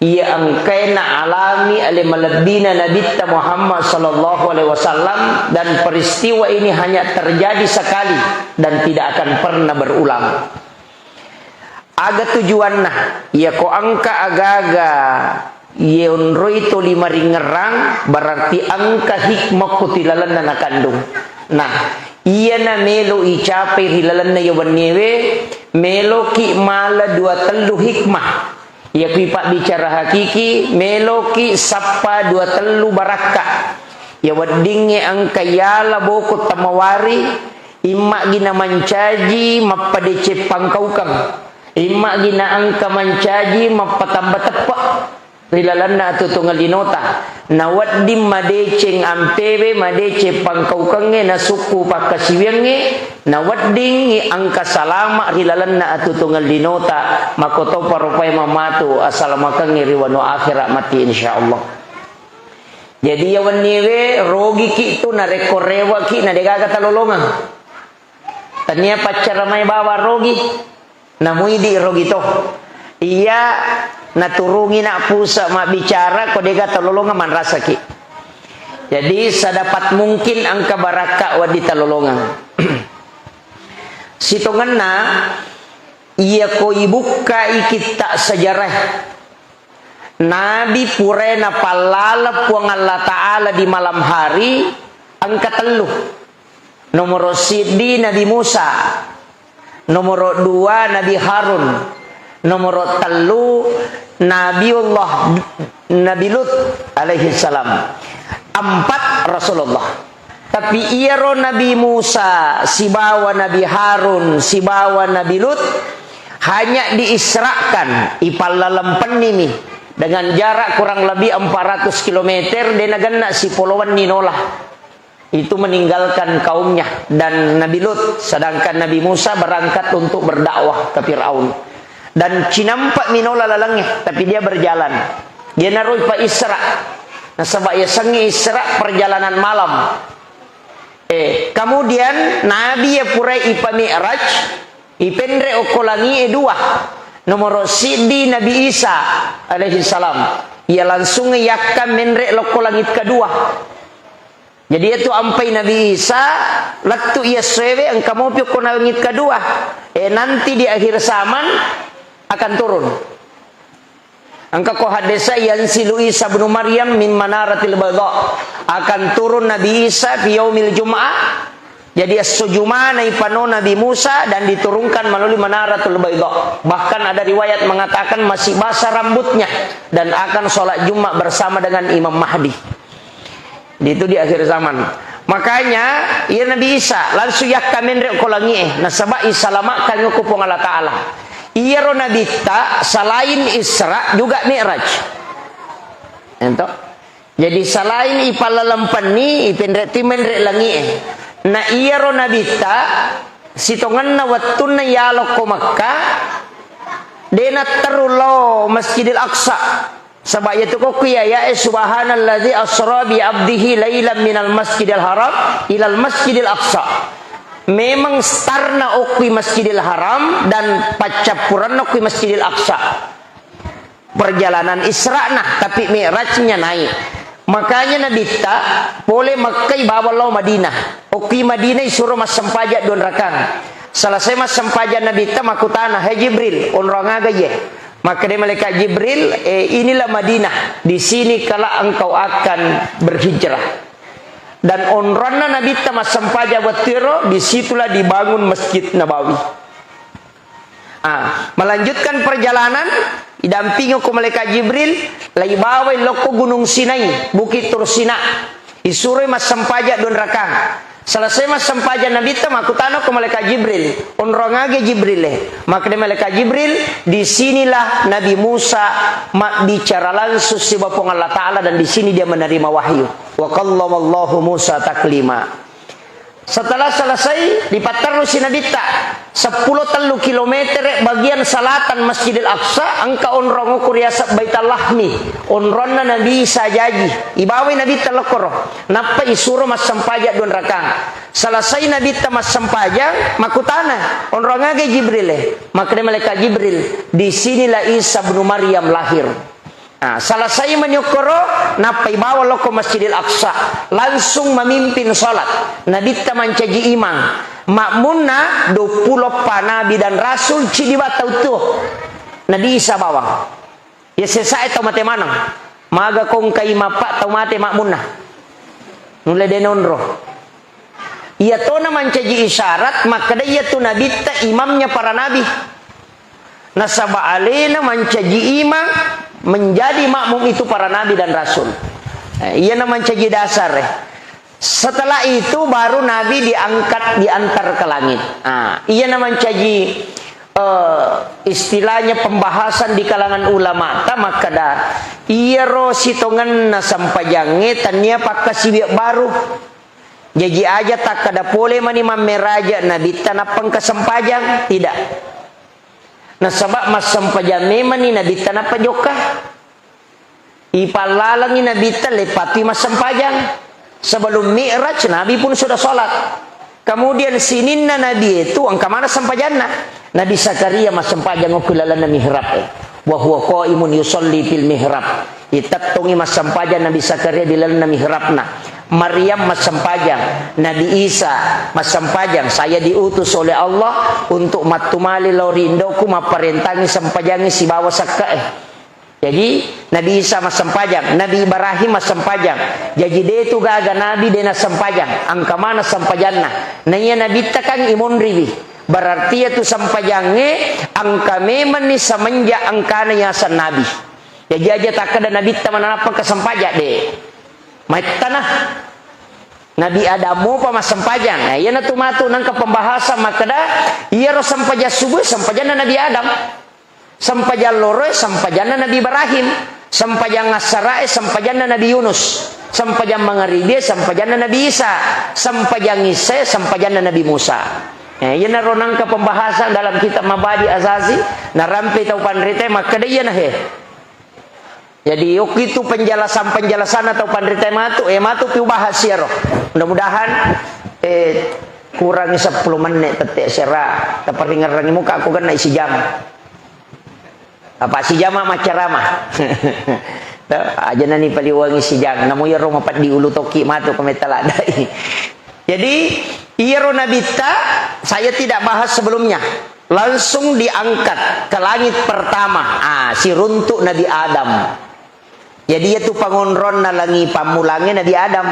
ia angkaina alami alimalabina Nabi Muhammad sallallahu alaihi wasallam, dan peristiwa ini hanya terjadi sekali dan tidak akan pernah berulang. Aga tujuanna ia ko angka agaga yeunro itu 5 ringerang, berarti angka hikmah kutilalan na kandung. Nah, iya na melo icapai hilalan na yawan newe melo ki mala 2 telu hikmah. Ya kui pak bicara hakiki meloki sappa 2 telu baraka. Ya wadinge angka yala boko tamawari imma gina mancaji mappadece pangkaukang. Imma gina angka mancaji mappatamba tepak. Rilalanna atu tunggal dinota. Na waddim madeceng ampewe madece pangkaukange na suku pakasiwenge na wadding angka salama rilalanna atu tunggal dinota makoto parupai mamatu assalamakange riwano akhirat mati insyaallah. Jadi yawan niwe rogi ki itu na rekorewa ki na degaga talolongan. Tania pacara may bawa rogi na muidi rogi to. Iya naturungi nak pusa mak bicara kodega talolongan man rasa ki. Jadi sedapat mungkin angka baraka wadi talolongan. Sitonganna iya ko ibuka ikita sejarah Nabi purena palala puang Allah Ta'ala di malam hari angka telu. Nomor sidi Nabi Musa, nomor 2 Nabi Harun, nomor telu Nabiullah Nabi Lut alaihi salam, 4 Rasulullah. Tapi iaro Nabi Musa, si bawa Nabi Harun, si bawa Nabi Lut hanya diisrakan ipalalam penimi dengan jarak kurang lebih 400 km denagana si pulauan Ninolah. Itu meninggalkan kaumnya dan Nabi Lut, sedangkan Nabi Musa berangkat untuk berdakwah ke Firaun. Dan cinampak minola lalangnya, tapi dia berjalan. Dia naruh pa Isra. Nah, sebab ia sengi Isra perjalanan malam. Kemudian Nabi ya purai ipa Mi'raj, ipendre okolangi 2. Nomor sidi Nabi Isa alaihi salam. Ia langsung yakkan menrek loko langit kedua. Jadi itu ampai Nabi Isa laktu ia sewe angka mau piok langit kedua. Nanti di akhir zaman akan turun. Angka ko hadisa yansilu Isa bin Maryam min manaratil bayda. Akan turun Nabi Isa fi yaumil Jum'ah. Jadi as-sujuma naipano Nabi Musa dan diturunkan melalui manaratul bayda. Bahkan ada riwayat mengatakan masih basah rambutnya dan akan sholat Jumat bersama dengan Imam Mahdi. Itu di akhir zaman. Makanya ya Nabi Isa langsung yakkamen rek kolangi nasaba isalama kanyo kupong Allah Ta'ala. Iya ro Nabi ta selain Isra juga Mi'raj. Ento. Jadi selain ipalalampani ipendrek timendrek langi. Na iya ro Nabi ta sitongan na wattuna yalok ko Makkah dena terulo Masjidil Aqsa. Sebab itu kok ya subhanalladzi asra bi abdihi lailan minal masjidil haram ilal masjidil aqsa. Memang starna okwi Masjidil Haram dan pacapuran okwi Masjidil Aqsa. Perjalanan Isra nah tapi Mi'rajnya naik. Makanya Nabi ta boleh Makkah bawa lo Madinah. Okwi Madinah suruh mas sempajak don rakang. Selesai mas sempajak Nabi ta makutana hai Jibril onrang aga ye. Maka dia malaikat Jibril, inilah Madinah. Di sini kala engkau akan berhijrah. Dan onrana Nabi Tamas Sampaja Watiro, disitulah dibangun Masjid Nabawi. Melanjutkan perjalanan, didampingi ke malaikat Jibril, lai bawai loko Gunung Sinai, Bukit Tursina. Isuruh Mas Sampaja don rakang. Selesai mas sempajan Nabi itu makutano ke malaikat Jibril. Onrongage Jibril. Maka di malaikat Jibril disinilah Nabi Musa bicara langsung si bapung Allah Ta'ala dan di sini dia menerima wahyu. Wa kallamallahu Musa taklima. Setelah selesai dipatarno si Nabi ta 10 telu kilometer bagian selatan Masjidil Aqsa angka onrongo kuriasa Baitallahmi onronna Nabi sajaji ibawi Nabi talakoro napa isuro mas sampaja don rakang selesai Nabi ta mas sampaja makutana onrongage Jibril maka malaikat Jibril di sinilah Isa bin Maryam lahir. Nah, salah saya menyukuro napai bawa lo ke Masjidil Aqsa, langsung memimpin sholat. Nabi mancaji imam makmunna 20 panabi dan rasul cidi batau tuh. Nabi Isa bawang. Ya sesai tau mate manang. Maga kong kai mapak tau mate makmunna. Nule denonro. Ia to na mancaji isyarat maka dia tu nabi ta imamnya para nabi. Nasaba alena mancaji imam menjadi makmum itu para nabi dan rasul. Ia namanya jadi dasar. Setelah itu baru nabi diangkat diantar ke langit. Ia namanya jadi istilahnya pembahasan di kalangan ulama. Maka dah ia rositongan na sampajange tania pakasibiak baru. Jadi aja tak kada boleh mani mameraja nabi tanapang kesempajang tidak. Nah sebab mas sampajang memang ni nabi tanah pajokah ipalalangi nabi lepati mas sampajang sebelum mi'raj nabi pun sudah sholat. Kemudian sininna nabi itu angka mana sampajana Nabi Zakaria mas sampajang okulalana mihrab wa huwa qaimun yusolli fil mihrab itattungi mas sampajang Nabi Zakaria di lalana mihrabna. Maryam mas sampajang, Nabi Isa mas sampajang. Saya diutus oleh Allah untuk matumali lorindoku maparentangi sampajangi si bawa sakka. Jadi Nabi Isa mas sampajang, Nabi Ibrahim mas sampajang. Jadi dia tu gaga Nabi dia nas sampajang. Angka mana sampajanna? Nanya Nabi takang imun ribi. Berarti itu sampajangnya angka memang ni semenjak angkana yasan Nabi. Jadi aja tak ada Nabi taman apa kesampajak deh. Mai tanah Nabi Adamu pamas sampajang. Ia na tumatu nang ke pembahasan maka dah ia ro sampaja subuh sampajana Nabi Adam. Sampajan loro sampajana Nabi Ibrahim. Sampajan Asarae sampajana Nabi Yunus. Sampajan Mangaribi sampajana Nabi Isa. Sampajan Isa sampajana Nabi Musa. Ia na ro nang ke pembahasan dalam kitab Mabadi Azazi na rampe tau panrite maka dah ia na he. Jadi itu penjelasan atau pandrita matu piu bahas ya roh. Mudah-mudahan kurangi 10 menit tetek sera. Tapi ngerangi muka aku kan isi jam. Apa si jam macarama. Aja nani paliwangi si jam. Namu ya roh mapat di ulu toki matu kemetala dai. Jadi iya roh nabita saya tidak bahas sebelumnya. Langsung diangkat ke langit pertama. Si runtuk Nabi Adam. Jadi itu pangonron na langi pamulangnya Nabi Adam.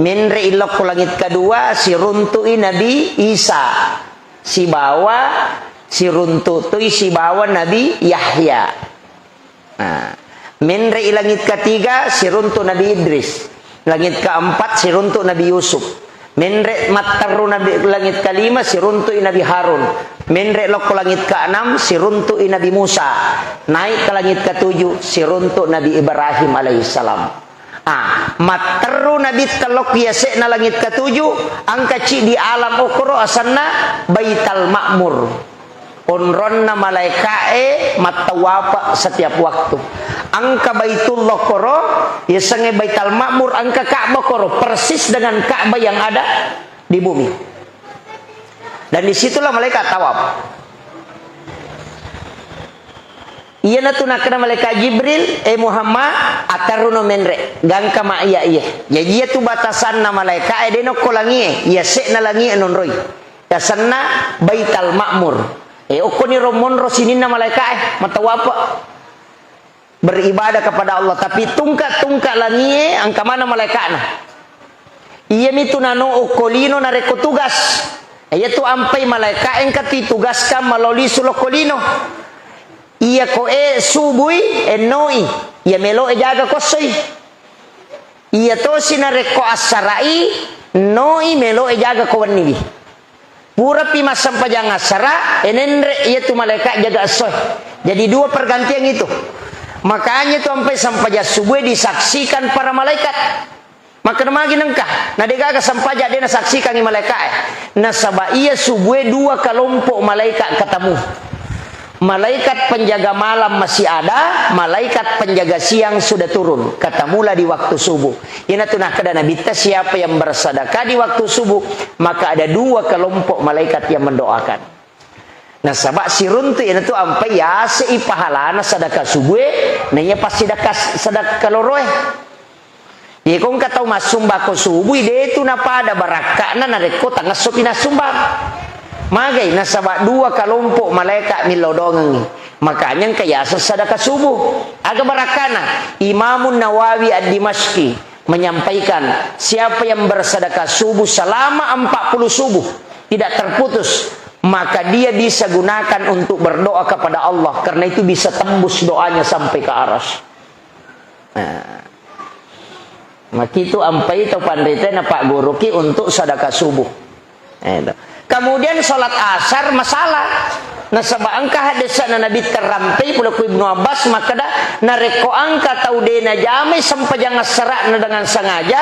Menre ilok ke langit kedua si runtui Nabi Isa. Si bawa si runtutui si bawa Nabi Yahya. Menre langit ketiga si runtu Nabi Idris. Langit keempat si runtu Nabi Yusuf. Menre mataru Nabi langit kelima si runtui Nabi Harun. Menre lok ke langit keenam si runtui Nabi Musa. Naik ke langit ketujuh si runtuk Nabi Ibrahim alaihissalam. Mataru Nabi telok yase na langit ketujuh angka ci di alam ukro asanna Baital Ma'mur. Onronna malaikae matawapa setiap waktu. Angka Baitullah koro yasange Baital Ma'mur angka Ka'bah koro persis dengan Ka'bah yang ada di bumi. Dan disitulah malaikat tawaf. Iya natuna kena malaikat Jibril Muhammad ataruno menre gangka ma iya. Jadi ia tu batasan na malaikat deno kolangi ya se na langi enonroi. Yasanna Baital Ma'mur. Okoni romon rosinina malaikat matawapa beribadah kepada Allah tapi tungka langi angka mana malaikatna. Iya mitu nano okolino na reko tugas. Iya tu ampai malaikat yang katitugaskan melalui sulokolino. Iya koe subui enoi. Iya melo jaga kosoi. Iya to sinareko asarai noi melo jaga kawan nibi. Pura pi masam pajang asara enendre iya tu malaikat jaga asoy. Jadi dua pergantian itu. Makanya tu sampai sampaja subuh disaksikan para malaikat. Maka namagi nengkah. Nah dega sampaja dia saksikan malaikat. Nah sabah iya subuh dua kelompok malaikat ketemu. Malaikat penjaga malam masih ada, malaikat penjaga siang sudah turun. Katamulah di waktu subuh. Ina tunah kada Nabi siapa yang bersedekah di waktu subuh, maka ada dua kelompok malaikat yang mendoakan. Nah sabak sirun tu ina tu ampai ya sei pahala na sedekah subuh na ya pas sedekah loro ya kong katau masum bako subuh de tu na pada barakana na reko tangah sopina sumbang magai na sabak dua kelompok malaikat milodongan makanya kaya sedekah subuh aga barakana. Imamun Nawawi ad-Dimashqi menyampaikan siapa yang bersedekah subuh selama 40 subuh tidak terputus, maka dia bisa gunakan untuk berdoa kepada Allah, karena itu bisa tembus doanya sampai ke aras. Nah, maka itu ampai itu pandainya Pak Guru ki untuk sedekah subuh. Kemudian sholat asar masalah. Nah sebab angka hadisana Nabi terampai pula ku Ibnu Abbas maka dah nareko angka tau dena jamai sampai jangan serak dengan sengaja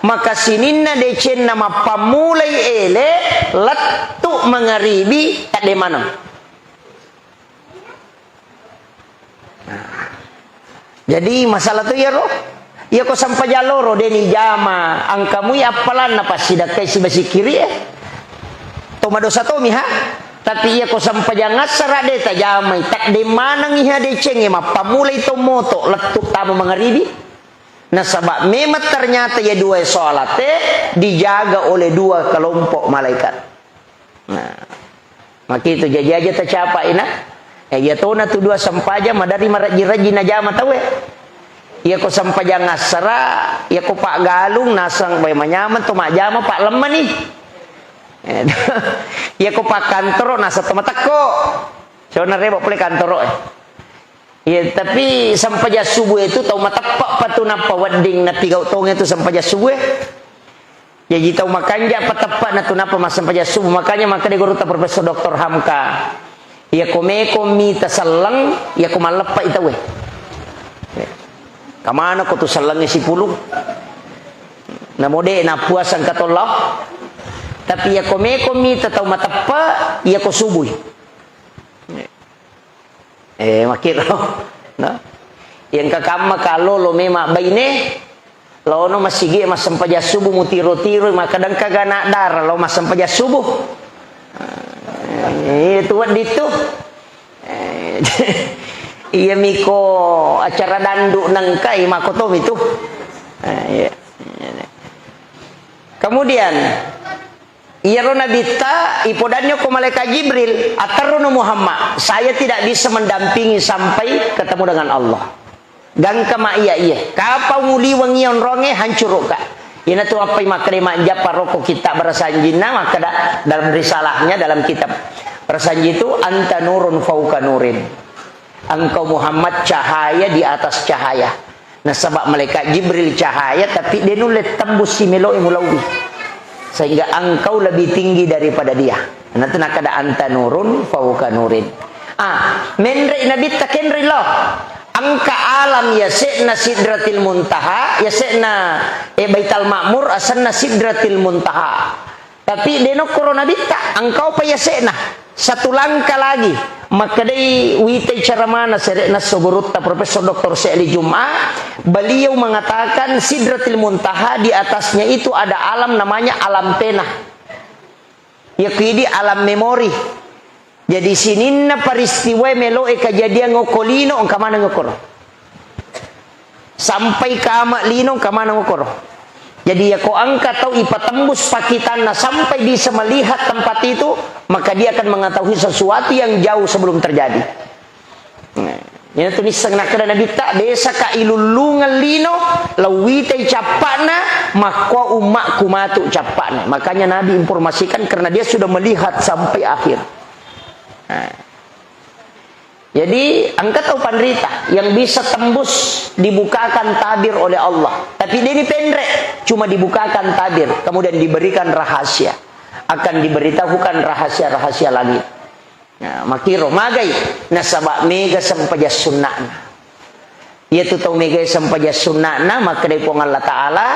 maka sininna decen nama pamulai ele letuk mengeribi tak de mana. Jadi masalah tu ya roh. Ya ko sampai jaloro deni jama angkamu ya apalan apa sidakai si basi kiri Toma dosa tomi ha. Tapi ia ko sampai jangan serak de tak jamai tak de mana ngiha de cenge ma pamulai to moto letuk tamu mengeribi. Nah sebab memang ternyata ya dua salat dijaga oleh dua kelompok malaikat. Nah maka itu jadi aja tercapai nak. Ya tona tu dua sampaja madari maraji-raji najama tahu ya ko sampai jangan serak ya ko pak galung nasang bay manyaman to mak jama pak lemah nih. Ya ko pak kantoro nasa tomatako. So narebo pole kantoro. Ya tapi sampai jas subuh itu tau matapak patu napa wedding na tiga utong itu sampai jas subuh. Ya jitau makanja patapak na tu napa mas sampai jas subuh makanya maka de guru ta Profesor Dr. Hamka. Ya kome komi tasallang ya ko malapa itawe. Kamana ko tu sallang isi puluh. Na mode na puasan katollah. Tapi ya komi tatau matapa ya ko subuh. Makiro, no? Yang kakama kalau lo mema baine, lo no masigi mas sampaja subuh mutiro-tiro makadang kagana dar lo mas sampaja subuh. Itu waditu. Iya miko acara dandu nangkai makotom itu. Kemudian iya rona bita ipodannya ko malaikat Jibril atarunu Muhammad saya tidak bisa mendampingi sampai ketemu dengan Allah gang kama iya kapau muli wangion ronge hancur ka ina tu apa makre manja paroko kita berasanjina maka dalam risalahnya dalam kitab berasanji itu anta nurun fauka nurin engkau Muhammad cahaya di atas cahaya. Nah sebab malaikat Jibril cahaya tapi dia nulet tembus si meloi mulawi sehingga engkau lebih tinggi daripada dia. Nanti nak ada anta nurun fauka nurin. Menre nabi takenri lo. Angka alam ya se'na sidratil muntaha, ya se'na baital ma'mur asanna sidratil muntaha. Tapi deno corona bita, engkau pa ya se'na. Satu langkah lagi. Maka dari witai cara mana serekna soborutta Profesor Dr. Syekh Jum'ah beliau mengatakan sidratil muntaha di atasnya itu ada alam namanya alam pena ya kidi alam memori jadi sininna peristiwa melo kejadian ngokolino ong kamana ngokoro sampai kama lino kamana ngokoro jadi ya ko angka tau ipatembus pakitanna sampai bisa melihat tempat itu maka dia akan mengetahui sesuatu yang jauh sebelum terjadi. Ini tulis nak kena nabi tak desa ka ilulungan lino lawitai capana makwa umak kumatu capana. Makanya Nabi informasikan karena dia sudah melihat sampai akhir. Jadi angkat tahu panderita yang bisa tembus dibukakan tabir oleh Allah. Tapi dia ini pendek, cuma dibukakan tabir, kemudian diberikan rahasia. Akan diberitahukan rahasia-rahasia langit. Nah, makiro magai nasabak mega sampaja sunnahna. Ia tu tahu mega sampaja sunnahna maka dari Allah Ta'ala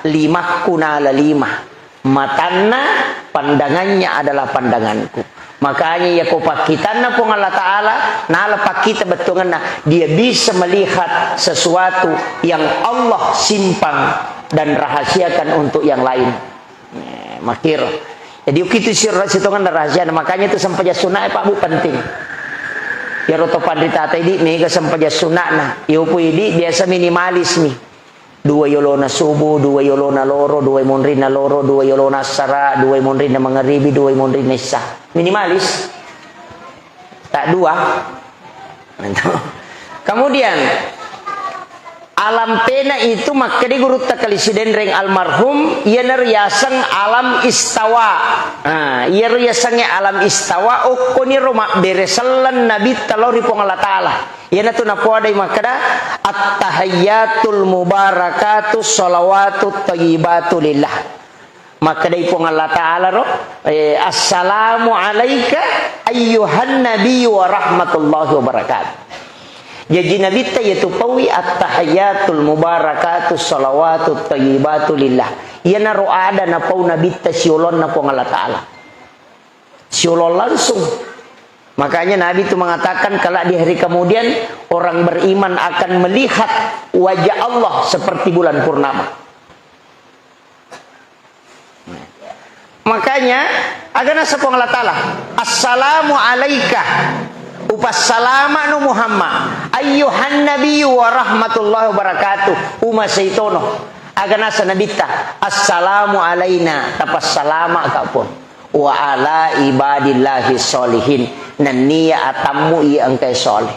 lima kunala lima. Matanna pandangannya adalah pandanganku. Makanya ya ko pakitanna pun Allah Ta'ala nala pakita betunganna dia bisa melihat sesuatu yang Allah simpan dan rahasiakan untuk yang lain. Makiro Jadi itu sitongan rahasia. Makanya itu sampaja sunat Pak Bu penting. Ya roto pandita tadi mega sampaja sunat nah. Yo puidi biasa minimalis nih. 2 yolona subuh, 2 yolona loro, 2 monrina loro, 2 yolona sara, 2 monrina magharibi, 2 monrina isya. Minimalis. Tak 2. Kemudian alam pena itu maka di guru takalisi reng almarhum ia neriasang alam istawa. Ia riasangnya alam istawa okoni roma beresalan nabi talori pong Allah taala. Ia natu napuadai makada at-tahiyyatul mubarakatuh sholawatut thayyibatu lillah. Maka dari pong Allah taala ro assalamu alayka ayyuhan nabiy wa rahmatullahi wa barakatuh. Jadi nabi ta yaitu pawi at-tahiyyatul mubarakatuh sholawatut thayyibatu lillah. Ia na ro ada na pau nabi ta siulon na pong Allah taala. Siulon langsung. Makanya Nabi itu mengatakan kalau di hari kemudian orang beriman akan melihat wajah Allah seperti bulan purnama. Makanya agana sapong Allah taala assalamu alayka upassalama nu Muhammad ayyuhan nabiyyu wa rahmatullahi wa barakatuh umasaitono agana sa nabita assalamu alaina tapassalama kapon wa ala ibadillahi sholihin nania atamu iya angkai soleh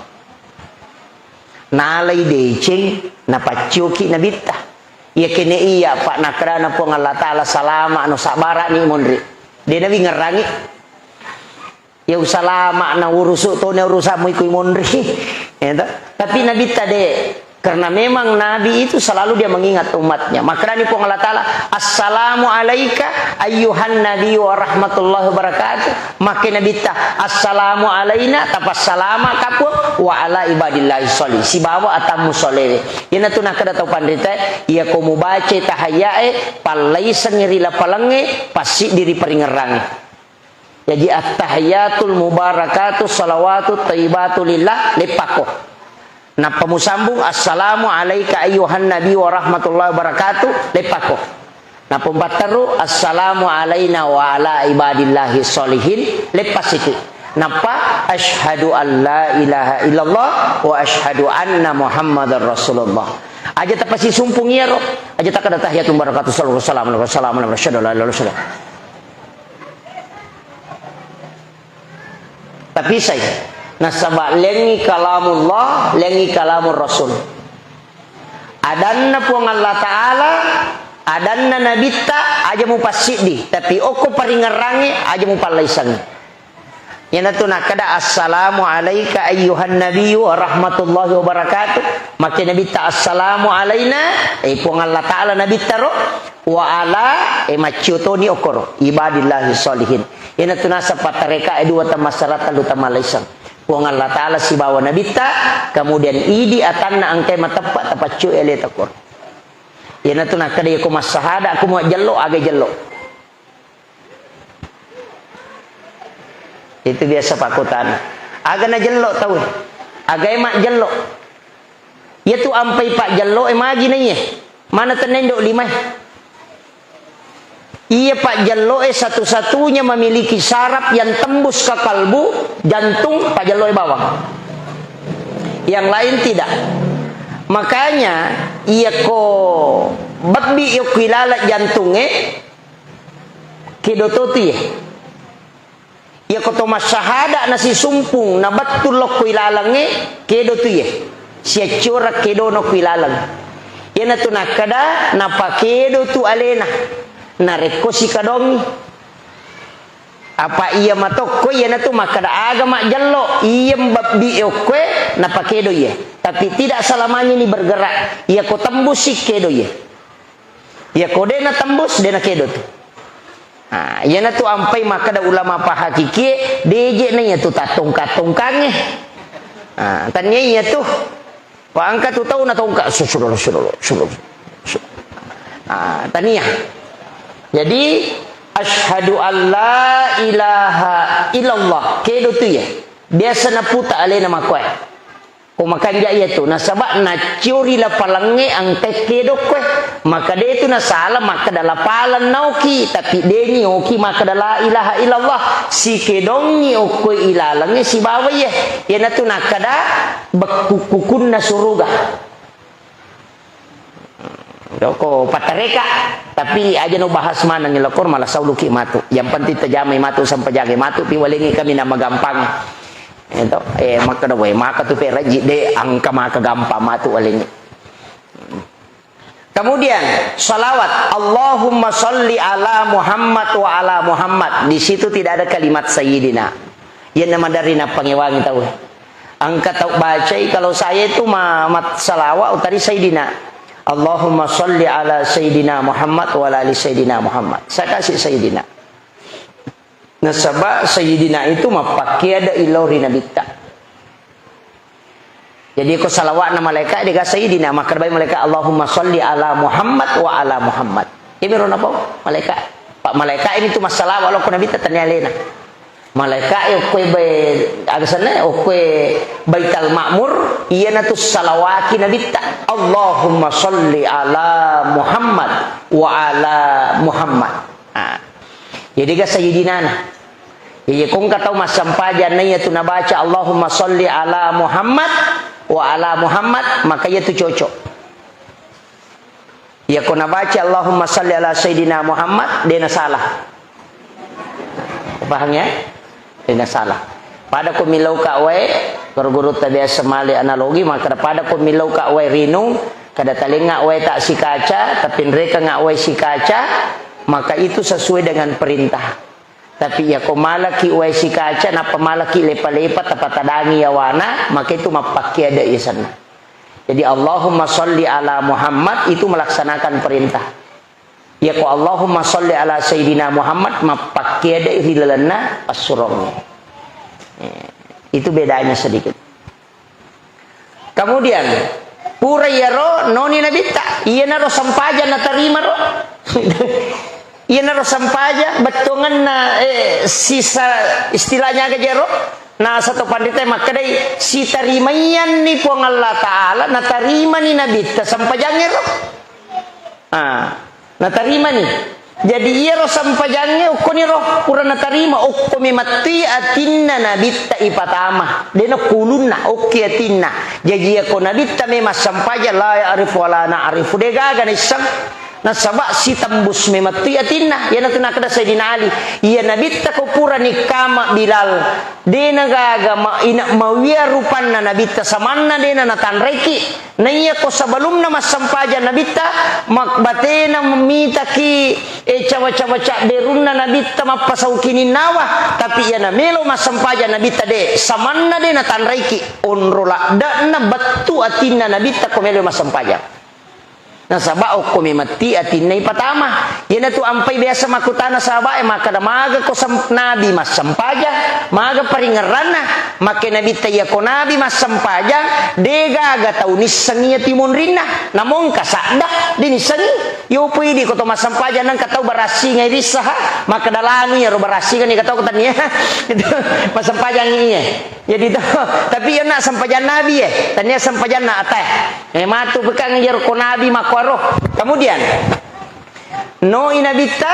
nalai decing napacuki nabita iya kene iya pak nakrana po Allah taala salama anu sabara ni monri dia nabi ngerangi ya salama na urusu to ne urusamu ikui monri ya tapi nabita de karena memang Nabi itu selalu dia mengingat umatnya. Maka ni pun Allah Ta'ala assalamu alayka ayyuhan nabi wa rahmatullahi wa barakatuh. Maka Nabi ta assalamu alayna tapas salama kapu wa ala ibadillahi sholih. Si bawa atamu soleh. Yana tu nak kada tau pandita ia ko mubaca tahayae palai sengirila palange pasti diri peringerange. Jadi at-tahiyatul mubarakatuh salawatut thayyibatu lillah lepako. Nah pemusambung assalamu alayka ayyuhan nabi wa rahmatullahi wa barakatuh lepako. Nah pembateru assalamu alayna wa ala ibadillahi sholihin lepas itu. Napa asyhadu an la ilaha illallah wa asyhadu anna muhammadar rasulullah. Aja tak pasti sumpung ya roh. Aja tak ada tahiyatul barakatuh sallallahu alaihi wasallam tapi saya nasabak lengi kalamullah, lengi kalamur rasul. Adanna puang Allah Ta'ala, adanna nabita, aja mu pasidi. Tapi oko paringerangi, aja mu palaisangi. Yana tu nakada assalamu alayka ayyuhan nabiyyu wa rahmatullahi wa barakatuh. Maka nabita assalamu alayna, puang Allah Ta'ala nabita ro. Wa ala, maciutoni okoro. Ibadillahi sholihin. Yana tu nasa patareka, dua tamasarata luta malaisang. Puang Allah Ta'ala si bawa nabita kemudian idi atanna angkai matepat tapacu ele takor yana tu nak kada aku masahada aku mau jello aga jello itu biasa pakutan aga na jello tahu aga emak jello ya tu ampai pak jello emagi nanya mana tenendo lima iya Pak Jallo satu-satunya memiliki saraf yang tembus ke kalbu, jantung Pak Jallo bawah. Yang lain tidak. Makanya iya ko babi yo kilala jantungnya kedototi. Iya ko to masyahada nasi sumpung na batul lo kilalangnya kedoti. Sia corak kedono kilalang. Iya na tu nakada na pakedo tu alena. Nareko si kadongi apa iya matoko iya na tu makada agama jallo iya mbabbi okwe na pakedo iya tapi tidak selamanya ini bergerak iya ko tembus si kedo iya iya ko dena tembus dena kedo tu iya na tu ampai makada ulama pa hakiki deje na iya tu tatungka-tungkange tanya iya tu paangka tu tahu na tungka susulul tania. Jadi asyhadu an la ilaha illallah kedo tu ya biasa na puta ale nama koe makan dia itu nasabak na curi la palange ang tekedo kwe maka dia itu nasalah maka dala palan nauki tapi deni oki maka dala ilaha illallah si kedongi okwe ilalange si bawa ye yana tu nakada bakukukun na suruga doko patareka tapi aja no bahas mana ngilakor malah sauluki matu yang penting terjamai matu sampai jaga matu piwalingi kami nama gampang itu maka dah boy maka tu peraji de angka maka gampang matu alini. Kemudian salawat Allahumma salli ala Muhammad wa ala Muhammad, di situ tidak ada kalimat sayyidina. Yang nama dari pangewangi tahu. Angka tahu baca kalau saya itu mat salawat utari sayyidina. Allahumma salli ala sayyidina Muhammad wa ala ali sayyidina Muhammad. Saya kasih sayyidina. Nasabah sayyidina itu mapakai ada ilori nabita. Jadi aku salawat nama malaikat dia sayyidina maka baik malaikat Allahumma sholli ala Muhammad wa ala Muhammad. Ini ron apa? Malaikat. Pak malaikat ini tu masalah walau ku nabita tanya lena. Malaikat yo kue be agasana o kue Baitul Ma'mur iya na tu salawati nabita. Allahumma sholli ala Muhammad wa ala Muhammad. Jadi ka sayyidina na. Jadi kung kataw masampajan na itu nabaca Allahumma sholli ala Muhammad wa ala Muhammad maka itu cocok. Ya kung nabaca Allahumma sholli ala sayyidina Muhammad dia na salah. Paham ya? Dia na salah. Pada ko milaw ka way guru-guru biasa mali analogi maka pada ko milaw ka way rinung kada talinga way tak si kaca tapi mereka nga way si kaca maka itu sesuai dengan perintah. Tapi ya ko malaki uai si kaca na pamalaki lepa-lepa tapatadangi yawana maka itu mapaki ada isan. Jadi Allahumma sholli ala Muhammad itu melaksanakan perintah. Ya ko Allahumma sholli ala sayyidina Muhammad mapaki ada hilalana asurong. Itu bedanya sedikit. Kemudian pura yaro noni nabita iya naro sampaja na tarima ro. Iya naro sampaja betungan na sisa istilahnya ke jero na satu pandita maka dai si tarimayan ni po Allah taala na tarima ni nabita sampajangnya ro na tarima ni jadi iya ro sampajangnya ukko ni ro pura na tarima ukko mi mati atinna nabita ipatama dena kulunna ukki atinna jadi ako nabita me mas sampaja la ya'rif wala na'rif de gaga ni sam na sabak si tembus memati atinna yana tuna kada sayyidina Ali iya nabita ko pura ni kama Bilal dena gaga ma ina mawia rupanna nabita samanna dena na tanreki na iya ko sebelumna mas sampaja nabita makbatena memita ki cawa-cawa berunna nabita mapasaukini nawa tapi iya na melo mas sampaja nabita de samanna dena tanreki onrola dana batu atinna nabita ko melo mas sampaja. Nah sabak ko mati atin na ipatama. Yan na tu ampay biasa makutana sabak maka maga ko nabi mas sampaja maga paringaran na maka nabi taya ko nabi mas sampaja dega gataw nisangi timon rin na namong kasada dinisangi yo pwede ko to mas sampaja nang kataw barasi nga irisa ha maka dalani ya ro barasi kan kataw ko tanya itu mas sampaja ngiye jadi to tapi yan na sampajan nabi tanya sampajan na atay matu bekang yer ko nabi mako kemudian no inabita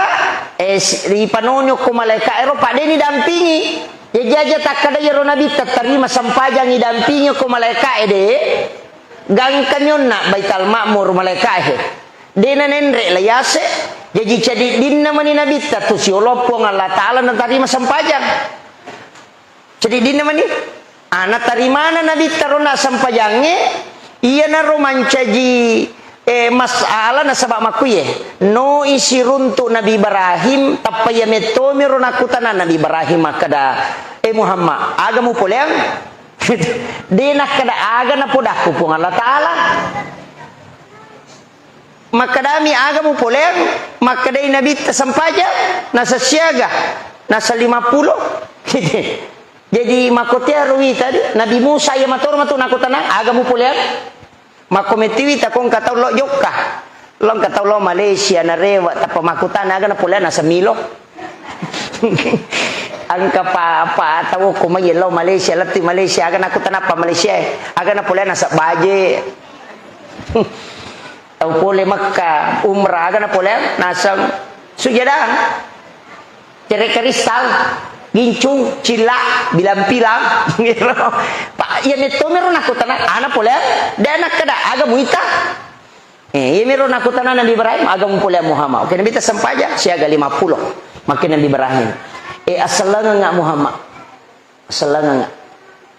ipanonyo ko malaikat ero pak deni dampingi ya jaja takada yero nabita terima sampajang idampingi ko malaikat de gangkanyon na Baitul Ma'mur malaikat dena nendre layase jadi jadi dinna mani nabita tu si olopong Allah taala na terima sampajang jadi dinna mani ana tarimana nabita ro na sampajangnya iya na romancaji masalah na sabak makuye no isiruntu Nabi Ibrahim tapaya metomi ronakutana Nabi Ibrahim makada Muhammad agamu poleang dena kada aga na podaku pung Allah taala makadami agamu poleang makadai Nabi tasampaja nasa siaga nasa 50 jadi makotia ruwi tadi Nabi Musa ya matur matu nakutana agamu poleang makometiwi takong kataw lo yokka long kataw lo Malaysia na rewa tapamakutan aga na pula nasa Milo angka apa tahu ko mayelo Malaysia lati Malaysia agan aku tanapa Malaysia agan pula nasa baje tahu pole Makkah umrah agan pula nasa sujadang cerai kristal gincung cilak bilang-bilang gitu pak ya itu meron aku tanah anak pula dan anak kada agak muita ini meron aku tanah Nabi Ibrahim agak pula Muhammad oke Nabi tersempaja siaga 50 makin Nabi Ibrahim asalnya enggak Muhammad asalnya enggak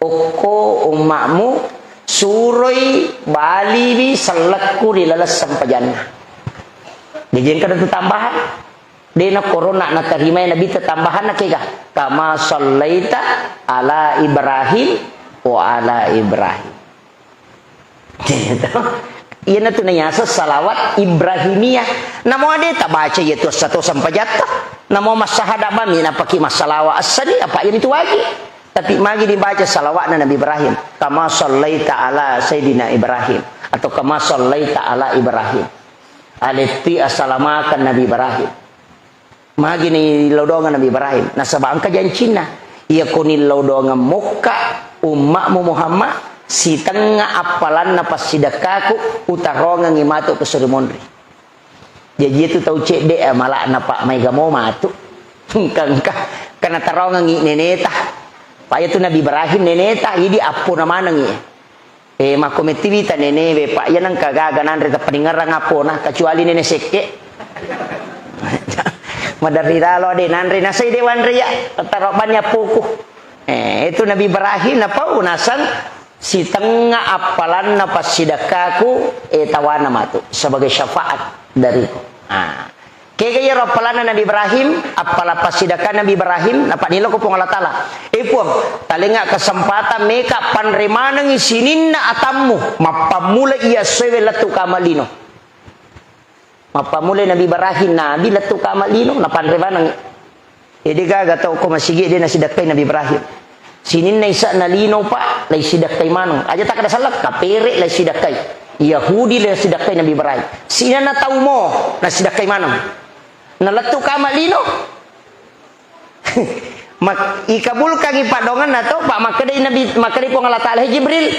oko umakmu suroi bali bi salakku di lalas sampajana dijengkan itu tambahan dena corona na terima Nabi tambahan na kega kama sallaita ala Ibrahim wa ala Ibrahim iya na tunanya salawat Ibrahimiyah namo ade tak baca yaitu satu sampai jatuh namo masahada mami na paki masalawat asali apa yang itu lagi tapi magi dibaca salawat na Nabi Ibrahim kama sallaita ala Sayyidina Ibrahim atau kama sallaita ala Ibrahim alati assalamakan Nabi Ibrahim magi ni lodongan Nabi Ibrahim nasaba angka Cina ia kuni lodongan muka umakmu Muhammad si tengah apalan napas sidakaku utarongan ngimatu ke suri mondri jadi itu tahu cek dek malah napa mai gamo matu kangka karena tarongan ngi neneta pak itu Nabi Ibrahim neneta jadi apa nama ngi makometivita nene be pak ya nang kagaga nandre ta pendengaran apona kecuali nene seke madarira lo de nanri nasai dewan ria tarobannya puku itu Nabi Ibrahim apa unasan si tengah apalan napa sidakaku tawana matu sebagai syafaat dariku kaya ya apalan Nabi Ibrahim apala pasidakan Nabi Ibrahim napa nilo ko pong Allah taala puang talinga kesempatan meka panremanang isininna atammu mapamula iya sewe latu kamalino mapamulay Nabi Ibrahim Nabi latu kamalino na panrebanang jadi gaga tau ko masigi din na sidakay Nabi Ibrahim sinin na isa na lino pa lay sidakay manong aja tak kada salat kapere lay sidakay Yahudi lay sidakay Nabi Ibrahim sina na tau mo na sidakay manong na latu kamalino ikabul kagi padongan na to pak makaday Nabi makaday po Allah taala Jibril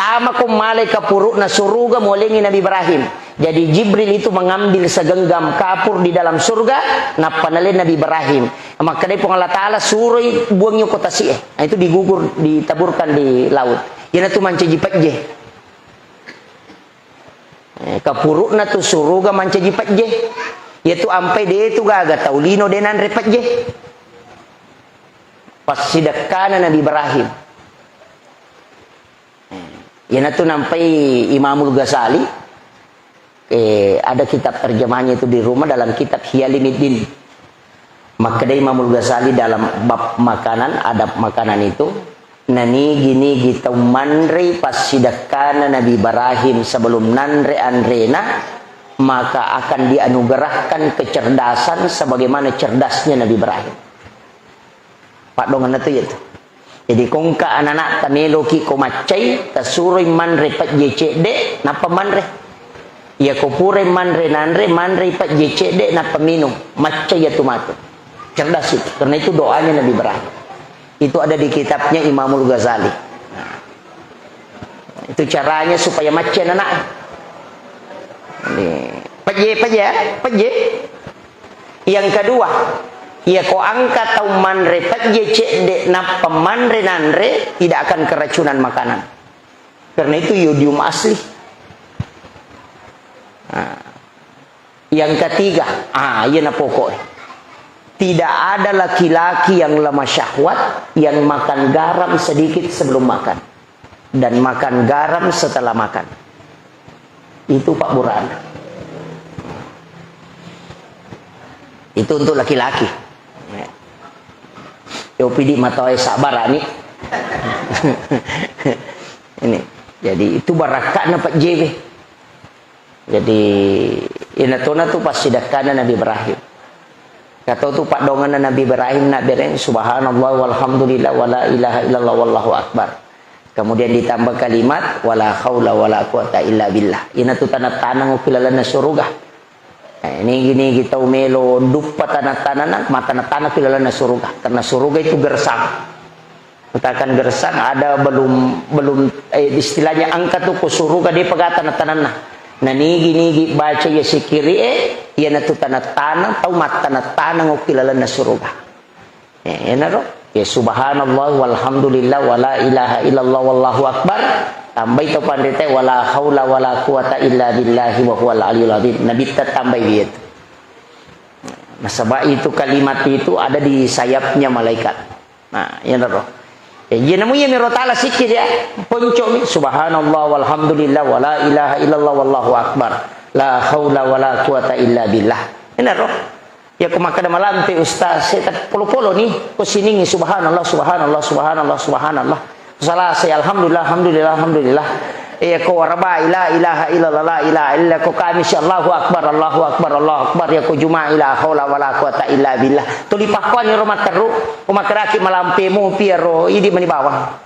tama kung malay kapuro na suruga mulingi Nabi Ibrahim. Jadi Jibril itu mengambil segenggam kapur di dalam surga na panalin Nabi Ibrahim. Maka dari Allah Ta'ala suruh buangnya kota Si'eh. Nah, itu digugur, ditaburkan di laut. Yan itu manca jipat je. Kapuro na tu suruga manca jipat je. Yaitu ampai dia itu gaga taulino denan repat je. Pas sidakana Nabi Ibrahim. Yan itu nampai Imamul Ghazali ada kitab terjemahnya itu di rumah dalam kitab Hiyalinuddin. Maka dari Imamul Ghazali dalam bab makanan adab makanan itu nani gini gitu manre pas sidakana Nabi Ibrahim sebelum nanre anrena maka akan dianugerahkan kecerdasan sebagaimana cerdasnya Nabi Ibrahim. Pak dongan itu ya. Jadi kongka anak-anak tamelo ki ko macai tasuroi manre pat jecede napa manre ya ko pure manre nanre manre pat jecede napa minum macai ya tumatu cerdas itu karena itu doanya Nabi Ibrahim itu ada di kitabnya Imamul Ghazali. Nah, itu caranya supaya macai anak paje yang kedua ya ko angkat tau manre paje cede napa manre nanre tidak akan keracunan makanan karena itu yodium asli. Nah, yang ketiga iya na pokok tidak ada laki-laki yang lemah syahwat yang makan garam sedikit sebelum makan dan makan garam setelah makan itu Pak Burhan itu untuk laki-laki. Opidi matoi sabar ani. Ini. Jadi itu barakatna Pak JW. Jadi inatona tu pas sidakana Nabi Ibrahim. Kata tu Pak dongan Nabi Ibrahim nak bereng subhanallah walhamdulillah wala ilaha illallah wallahu akbar. Kemudian ditambah kalimat wala haula wala quwata illa billah. Ina tu tanah-tanah ukilalana surga. Ini gini kita umelo dupa tanah-tanah mata tanah kilala na suruga karena suruga itu gersang. Katakan gersang ada belum istilahnya angka tuh ke suruga dia pegatan tanah. Nah nigi baca ya sikiri ya na tu tanah tau mata tanah ngokilala na suruga. Ya naro ya subhanallah walhamdulillah wala ilaha illallah wallahu akbar. Tambah itu pandai wala haula wala quwata illa billahi wa huwal aliyul azim. Nabi tambah dia. Nah, sebab itu kalimat itu ada di sayapnya malaikat. Nah, ya roh. Ya namanya miro taala sikit ya. Ponco mi subhanallah walhamdulillah wala ilaha illallah wallahu akbar. La haula wala quwata illa billah. Ya roh. Ya kumakada malam te ustaz saya polo-polo nih ko siningi subhanallah subhanallah subhanallah subhanallah. Salah saya alhamdulillah ya ko warba ila ilaha illallah la ilaha illa ko kami Allahu akbar ya ko juma ila haula wala quwata illa billah tulipah ko ni romat teru umakraki malampemu piero idi mani bawah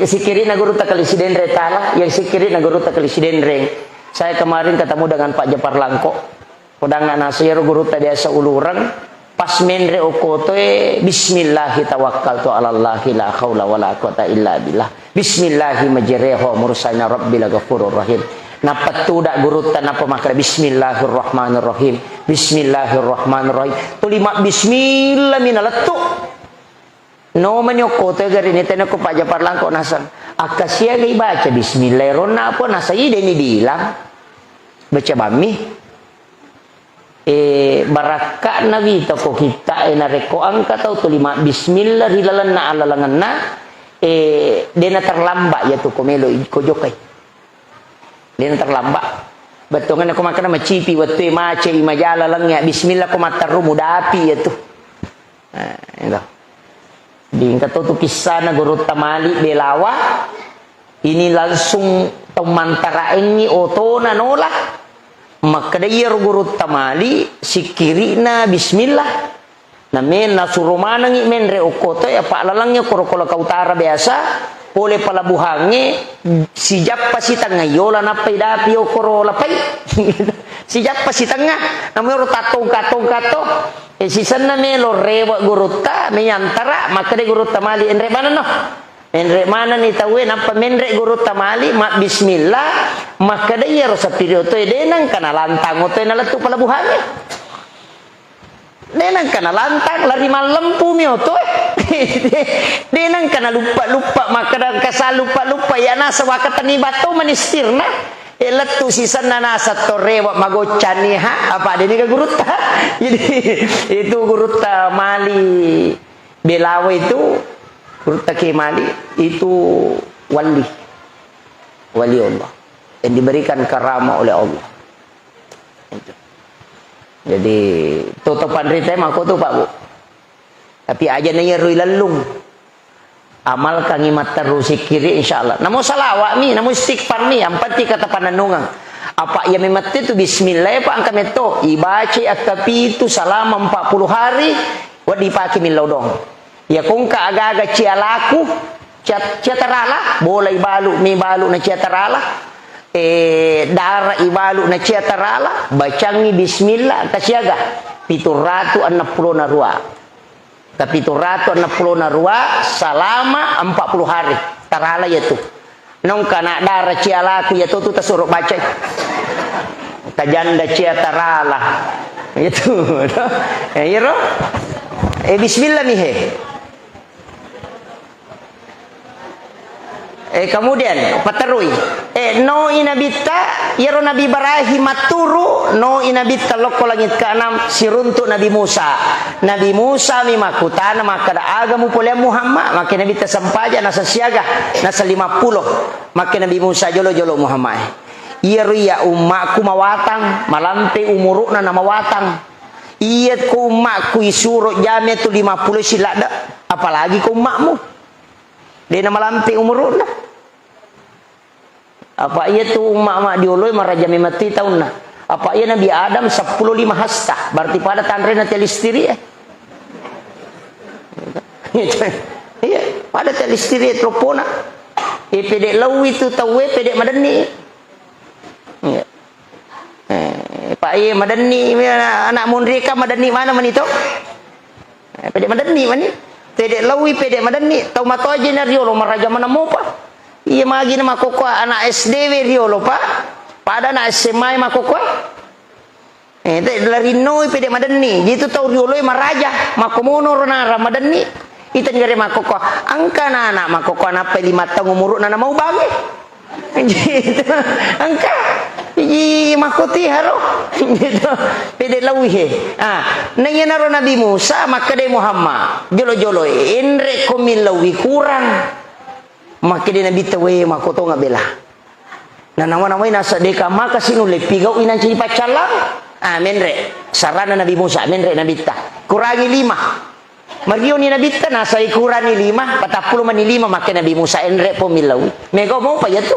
sikiri na guru takali sidendre tala yang sikiri na guru takali sidendre saya kemarin ketemu dengan Pak Jepar Langko kodang anak saya guru tadi asa ulurang pas menre okoto bismillahi tawakkaltu ala allahi la haula wala quwata illa billah bismillahi majreho mursalna rabbil ghafurur rahim napa tudak guru tan apa makra bismillahirrahmanirrahim bismillahirrahmanirrahim tulima bismillah minalatu no manyokoto gari ni tanako Pak Jepar Langko nasan akasia gai baca bismillahirrahmanirrahim apa nasai deni bilang baca bami baraka nabi to ko kita na reko angka tau tulima bismillah hilalan na alalangan na dena terlambat ya tu komelo ko jokai dena terlambat betongan aku makan macipi watu mace imajala langnya bismillah ko mataru mudapi ya tu itu ding kato tu kisah na guru tamali belawa ini langsung temantara ini otona nolah maka dia guru tamali sikiri na bismillah na men na surumana ngi men re okoto ya pak lalangnya korokola ka utara biasa oleh palabuhange si jappa si tanga yola na paidapi o korola pai si jappa si tanga namero tatong kato si sanna melo rewa guru ta menyantara maka dia guru tamali enre mana no enre mana ni tawe napa menre guru tamali mak bismillah maka dia rosa pirioto denang kana lantang oto na latu palabuhannya denang kana lantang lari malam pumi oto denang kana lupa maka dan kasal lupa ya nasa wakatan ni bato manistirna latu sisan na nasa torewa magocani ha apa deni ka guru ta jadi itu guru tamali belawa itu guru takimali itu wali Allah yang diberikan karamah oleh Allah. Jadi tutupan rita mako tu Pak Bu. Tapi aja nanya rui lalung. Amal kangi mata rusik kiri insyaallah. Namo salawat mi, namo istighfar mi, ampati kata pananungan. Apa ia memati tu bismillah Pak angka meto ibaca akapi itu selama 40 hari wadi paki min laudong. Ya kung ka aga-aga cialaku ciatarala boleh balu mi balu na ciatarala darah ibalu na ciatarala bacangi bismillah kasiaga 760 na rua ka 760 na rua selama 40 hari tarala yaitu nong kana darah cialaku yaitu tu tasuruh baca tajanda ciatarala itu ya ro bismillah mi he kemudian paterui no inabita yaro Nabi Ibrahim maturu no inabita loko langit ke-6 siruntuk Nabi Musa mi makutana maka da agamu pole Muhammad maka Nabi tasampaja nasa siaga nasa 50 maka Nabi Musa jolo Muhammad yaro ya ummaku mawatang malampe umurukna na mawatang iyat ku ummaku isuro jame tu 50 silada apalagi ku ummakmu dia nama lampi umuruna apa ia tu umak dioloi maraja memati tahun apa ia Nabi Adam 15 hasta berarti pada tanre na telistiri iya pada telistiri tropona pedek lau itu tawe pedek madani Pak iya madani anak mundrika madani mana man itu? Pede madani man ni. Pede lawi pede madani. Tau mato aja na riolo maraja mana mo pa. Iya magi na makoko anak SDW riolo pa. Pada anak SMA makoko. Te larino pede madani. Gitu tau riolo maraja makomono ronara madani. Itan gare makoko. Angka na anak makoko anak 5 tahun umur na mau bagi. Gitu. Angka iji makuti haro gitu pede lawihe nanya naro Nabi Musa maka de Muhammad jolo-jolo enre komil lawi kurang maka de Nabi tawe makoto ngabela na nawa-nawa nasa deka maka sinu lepigau inan ci pacalang menre sarana Nabi Musa menre Nabi ta kurangi 5 Mario ni Nabi ta nasa kurangi 5 40 mani 5 maka Nabi Musa enre pomil lawi mego mau pa ya tu